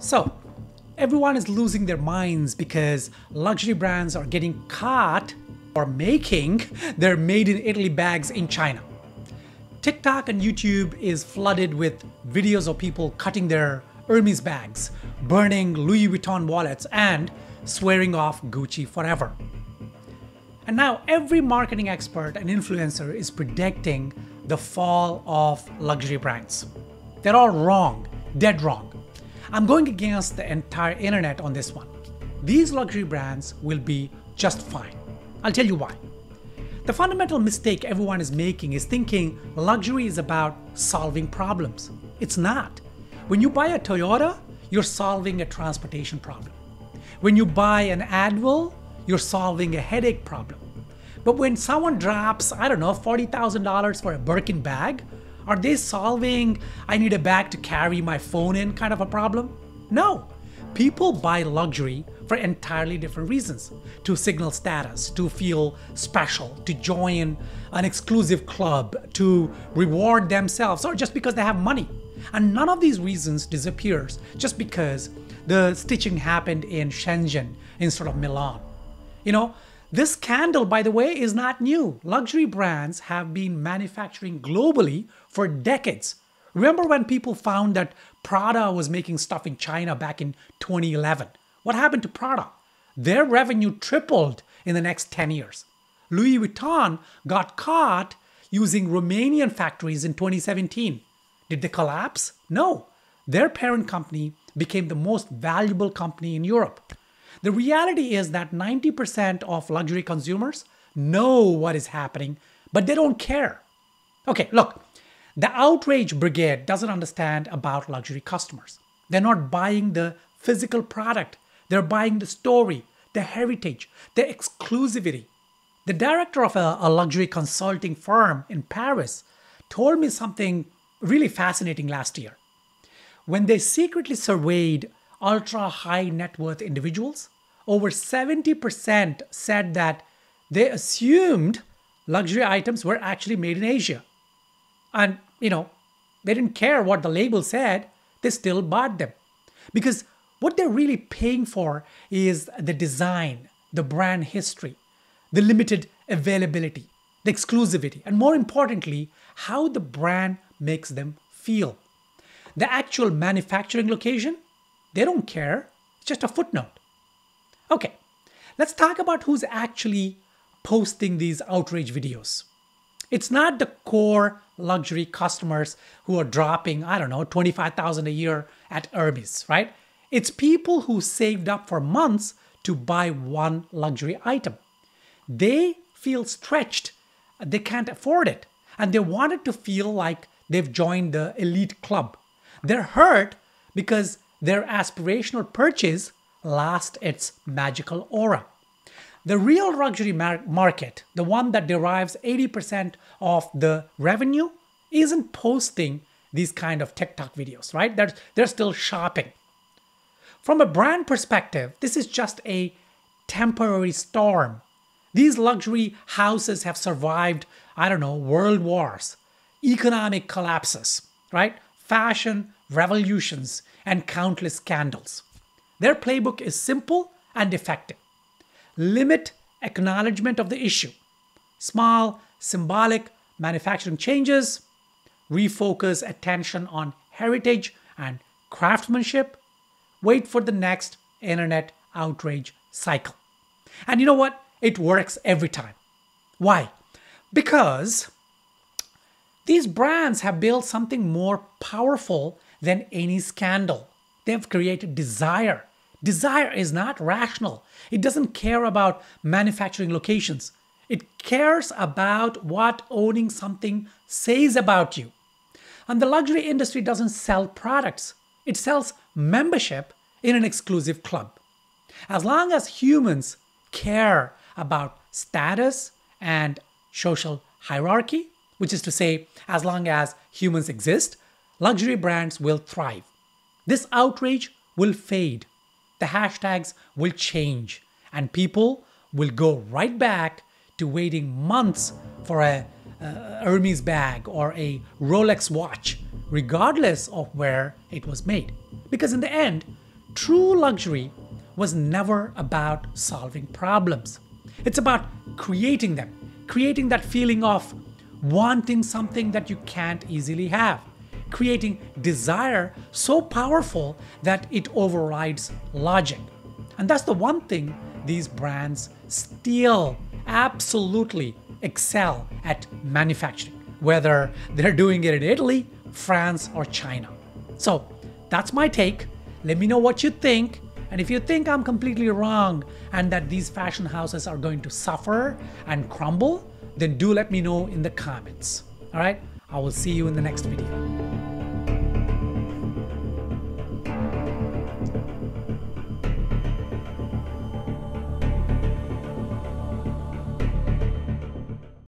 So, everyone is losing their minds because luxury brands are getting caught or making their made in Italy bags in China. TikTok and YouTube is flooded with videos of people cutting their Hermes bags, burning Louis Vuitton wallets, and swearing off Gucci forever. And now every marketing expert and influencer is predicting the fall of luxury brands. They're all wrong, dead wrong. I'm going against the entire internet on this one. These luxury brands will be just fine. I'll tell you why. The fundamental mistake everyone is making is thinking luxury is about solving problems. It's not. When you buy a Toyota, you're solving a transportation problem. When you buy an Advil, you're solving a headache problem. But when someone drops, I don't know, $40,000 for a Birkin bag, are they solving, I need a bag to carry my phone in kind of a problem? No. People buy luxury for entirely different reasons. To signal status, to feel special, to join an exclusive club, to reward themselves, or just because they have money. And none of these reasons disappears just because the stitching happened in Shenzhen instead of Milan. You know, this scandal, by the way, is not new. Luxury brands have been manufacturing globally for decades. Remember when people found that Prada was making stuff in China back in 2011? What happened to Prada? Their revenue tripled in the next 10 years. Louis Vuitton got caught using Romanian factories in 2017. Did they collapse? No. Their parent company became the most valuable company in Europe. The reality is that 90% of luxury consumers know what is happening, but they don't care. Okay, look, the outrage brigade doesn't understand about luxury customers. They're not buying the physical product. They're buying the story, the heritage, the exclusivity. The director of a luxury consulting firm in Paris told me something really fascinating last year. When they secretly surveyed ultra high net worth individuals, over 70% said that they assumed luxury items were actually made in Asia. And, you know, they didn't care what the label said, they still bought them. Because what they're really paying for is the design, the brand history, the limited availability, the exclusivity, and more importantly, how the brand makes them feel. The actual manufacturing location, they don't care. It's just a footnote. Okay, let's talk about who's actually posting these outrage videos. It's not the core luxury customers who are dropping, I don't know, $25,000 a year at Hermes, right? It's people who saved up for months to buy one luxury item. They feel stretched, they can't afford it, and they wanted to feel like they've joined the elite club. They're hurt because their aspirational purchase lost its magical aura. The real luxury market, the one that derives 80% of the revenue, isn't posting these kind of TikTok videos, right? They're still shopping. From a brand perspective, this is just a temporary storm. These luxury houses have survived, I don't know, world wars, economic collapses, right? Fashion revolutions, and countless scandals. Their playbook is simple and effective. Limit acknowledgement of the issue. Small, symbolic manufacturing changes. Refocus attention on heritage and craftsmanship. Wait for the next internet outrage cycle. And you know what? It works every time. Why? Because these brands have built something more powerful than any scandal. They've created desire. Desire is not rational. It doesn't care about manufacturing locations. It cares about what owning something says about you. And the luxury industry doesn't sell products. It sells membership in an exclusive club. As long as humans care about status and social hierarchy, which is to say, as long as humans exist, luxury brands will thrive. This outrage will fade. The hashtags will change, and people will go right back to waiting months for a Hermes bag or a Rolex watch, regardless of where it was made. Because in the end, True luxury was never about solving problems. It's about creating them, creating that feeling of wanting something that you can't easily have, creating desire so powerful that it overrides logic. And that's the one thing these brands still absolutely excel at manufacturing, whether they're doing it in Italy, France, or China. So that's my take. Let me know what you think. And if you think I'm completely wrong and that these fashion houses are going to suffer and crumble, then do let me know in the comments. All right, I will see you in the next video.